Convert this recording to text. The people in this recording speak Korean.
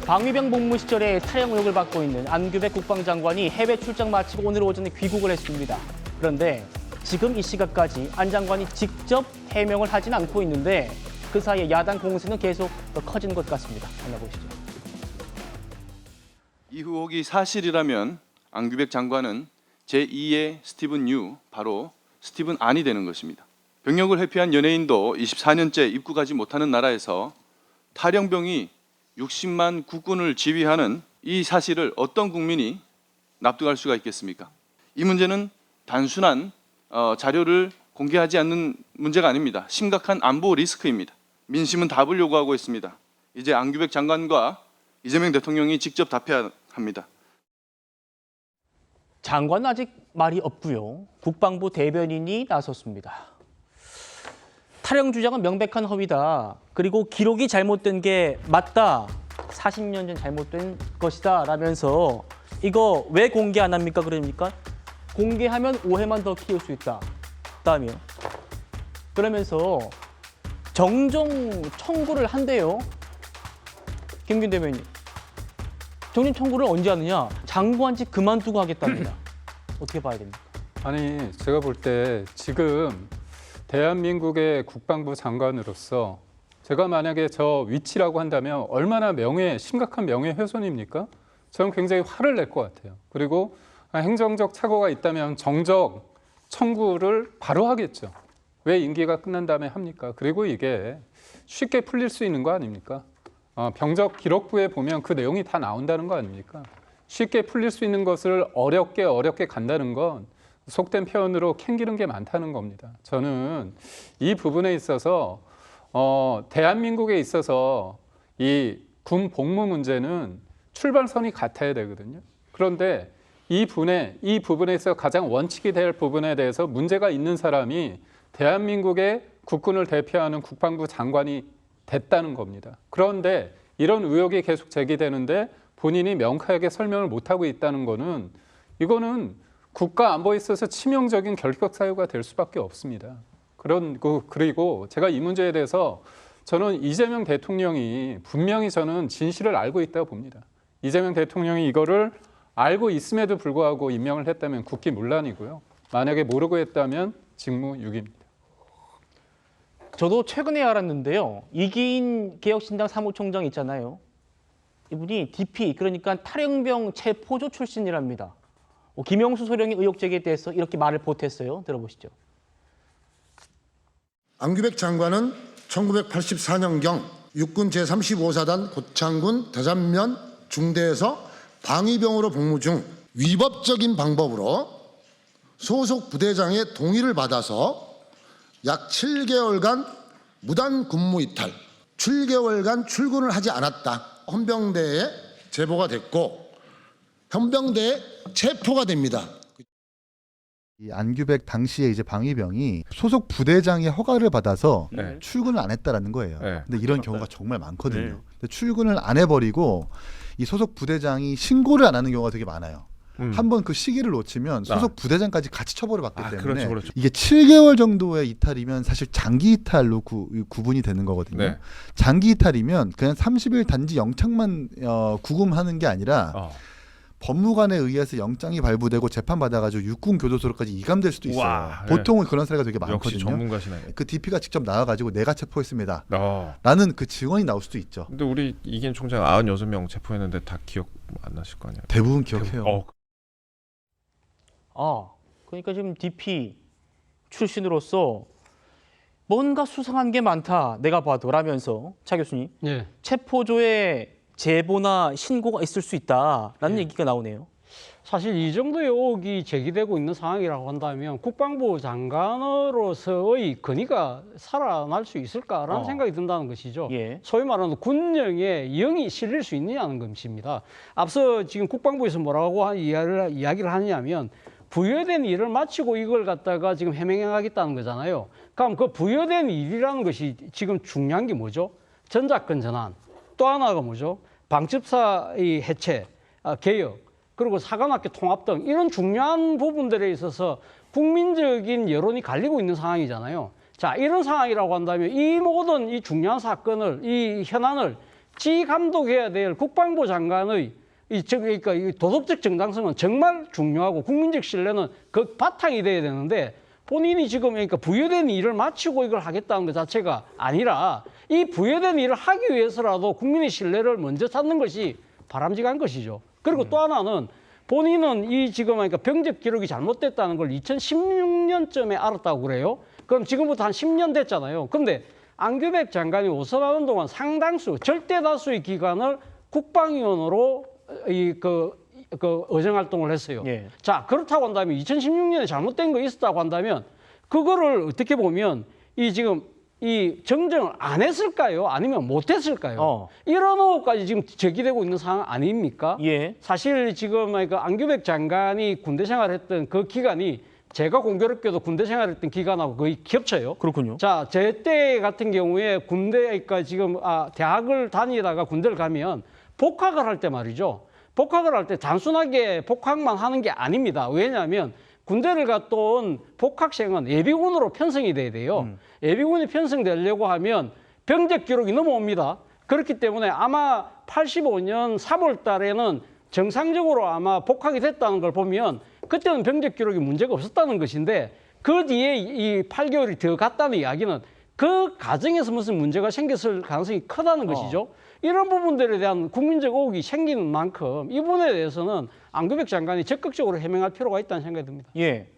방위병 복무 시절에 탈영 의혹을 받고 있는 안규백 국방장관이 해외 출장 마치고 오늘 오전에 귀국을 했습니다. 그런데 지금 이 시각까지 안 장관이 직접 해명을 하진 않고 있는데 그 사이에 야당 공세는 계속 더 커지는 것 같습니다. 만나보시죠. 이 의혹이 사실이라면 안규백 장관은 제2의 스티븐 유, 바로 스티븐 안이 되는 것입니다. 병역을 회피한 연예인도 24년째 입국하지 못하는 나라에서 탈영병이 60만 국군을 지휘하는 이 사실을 어떤 국민이 납득할 수가 있겠습니까? 이 문제는 단순한 자료를 공개하지 않는 문제가 아닙니다. 심각한 안보 리스크입니다. 민심은 답을 요구하고 있습니다. 이제 안규백 장관과 이재명 대통령이 직접 답해야 합니다. 장관은 아직 말이 없고요. 국방부 대변인이 나섰습니다. 탈영 주장은 명백한 허위다. 그리고 기록이 잘못된 게 맞다. 40년 전 잘못된 것이다. 라면서 이거 왜 공개 안 합니까? 그러니까 공개하면 오해만 더 키울 수 있다. 다음이요. 그러면서 정정 청구를 한대요. 김균 대변인. 정정 청구를 언제 하느냐? 장관직 그만두고 하겠답니다. 어떻게 봐야 됩니까? 아니, 제가 볼 때 지금 대한민국의 국방부 장관으로서 제가 만약에 저 위치라고 한다면 얼마나 심각한 명예훼손입니까? 저는 굉장히 화를 낼 것 같아요. 그리고 행정적 착오가 있다면 정적 청구를 바로 하겠죠. 왜 임기가 끝난 다음에 합니까? 그리고 이게 쉽게 풀릴 수 있는 거 아닙니까? 병적 기록부에 보면 그 내용이 다 나온다는 거 아닙니까? 쉽게 풀릴 수 있는 것을 어렵게 간다는 건 속된 표현으로 캥기는 게 많다는 겁니다. 저는 이 부분에 있어서 대한민국에 있어서 이 군 복무 문제는 출발선이 같아야 되거든요. 그런데 이 부분에서 가장 원칙이 될 부분에 대해서 문제가 있는 사람이 대한민국의 국군을 대표하는 국방부 장관이 됐다는 겁니다. 그런데 이런 의혹이 계속 제기되는데 본인이 명쾌하게 설명을 못하고 있다는 거는 이거는 국가 안보에 있어서 치명적인 결격 사유가 될 수밖에 없습니다. 그리고 제가 이 문제에 대해서 저는 이재명 대통령이 분명히 저는 진실을 알고 있다고 봅니다. 이재명 대통령이 이거를 알고 있음에도 불구하고 임명을 했다면 국기문란이고요. 만약에 모르고 했다면 직무유기입니다. 저도 최근에 알았는데요. 이기인 개혁신당 사무총장 있잖아요. 이분이 DP, 그러니까 탈영병 체포조 출신이랍니다. 김영수 소령의 의혹 제기에 대해서 이렇게 말을 보탰어요. 들어보시죠. 안규백 장관은 1984년경 육군 제35사단 고창군 대전면 중대에서 방위병으로 복무 중 위법적인 방법으로 소속 부대장의 동의를 받아서 약 7개월간 무단 근무 이탈, 7개월간 출근을 하지 않았다. 헌병대에 제보가 됐고 헌병대에 체포가 됩니다. 이 안규백 당시에 이제 방위병이 소속 부대장의 허가를 받아서 출근을 안 했다라는 거예요. 근데 이런 경우가 정말 많거든요. 근데 출근을 안 해버리고 이 소속 부대장이 신고를 안 하는 경우가 되게 많아요. 한번 그 시기를 놓치면 소속 부대장까지 같이 처벌을 받기 때문에 그렇죠. 이게 7개월 정도의 이탈이면 사실 장기 이탈로 구분이 되는 거거든요. 네. 장기 이탈이면 그냥 30일 단지 영장만 구금하는 게 아니라 법무관에 의해서 영장이 발부되고 재판받아가지고 육군교도소로까지 이감될 수도 있어요. 우와, 보통은 그런 사례가 되게 많거든요. 역시 전문가시네. 그 DP가 직접 나와가지고 내가 체포했습니다. 라는 그 증언이 나올 수도 있죠. 근데 우리 이기인 총장 96명 체포했는데 다 기억 안 나실 거 아니에요? 대부분 기억해요. 그러니까 지금 DP 출신으로서 뭔가 수상한 게 많다. 내가 봐도 라면서 차 교수님. 예. 체포조에 제보나 신고가 있을 수 있다라는 얘기가 나오네요. 사실 이 정도의 의혹이 제기되고 있는 상황이라고 한다면 국방부 장관으로서의 권위가 살아날 수 있을까라는 생각이 든다는 것이죠. 예. 소위 말하는 군령에 영이 실릴 수 있느냐는 것입니다. 앞서 지금 국방부에서 뭐라고 이야기를 하냐면 부여된 일을 마치고 이걸 갖다가 지금 해명하겠다는 거잖아요. 그럼 그 부여된 일이라는 것이 지금 중요한 게 뭐죠? 전작권 전환. 또 하나가 뭐죠? 방첩사의 해체, 개혁, 그리고 사관학교 통합 등 이런 중요한 부분들에 있어서 국민적인 여론이 갈리고 있는 상황이잖아요. 자, 이런 상황이라고 한다면 이 모든 이 중요한 사건을, 이 현안을 감독해야 될 국방부 장관의 그러니까 이 도덕적 정당성은 정말 중요하고 국민적 신뢰는 그 바탕이 돼야 되는데 본인이 지금 그러니까 부여된 일을 마치고 이걸 하겠다는 것 자체가 아니라 이 부여된 일을 하기 위해서라도 국민의 신뢰를 먼저 찾는 것이 바람직한 것이죠. 그리고 또 하나는 본인은 이 지금 그러니까 병적 기록이 잘못됐다는 걸 2016년쯤에 알았다고 그래요. 그럼 지금부터 한 10년 됐잖아요. 그런데 안규백 장관이 오선하는 동안 상당수, 절대 다수의 기간을 국방위원으로 의정 활동을 했어요. 예. 자, 그렇다고 한다면 2016년에 잘못된 거 있었다고 한다면 그거를 어떻게 보면 이 지금 이 정정을 안 했을까요? 아니면 못 했을까요? 이런 의혹까지 지금 제기되고 있는 상황 아닙니까? 예. 사실 지금 안규백 장관이 군대 생활했던 그 기간이 제가 공교롭게도 군대 생활했던 기간하고 거의 겹쳐요. 그렇군요. 자, 제 때 같은 경우에 군대가 지금 대학을 다니다가 군대를 가면 복학을 할 때 말이죠. 복학을 할 때 단순하게 복학만 하는 게 아닙니다. 왜냐하면 군대를 갔다 온 복학생은 예비군으로 편성이 돼야 돼요. 예비군이 편성되려고 하면 병적 기록이 넘어옵니다. 그렇기 때문에 아마 85년 3월 달에는 정상적으로 아마 복학이 됐다는 걸 보면 그때는 병적 기록이 문제가 없었다는 것인데 그 뒤에 이 8개월이 더 갔다는 이야기는 그 과정에서 무슨 문제가 생겼을 가능성이 크다는 것이죠. 이런 부분들에 대한 국민적 의혹이 생기는 만큼 이 부분에 대해서는 안규백 장관이 적극적으로 해명할 필요가 있다는 생각이 듭니다. 예.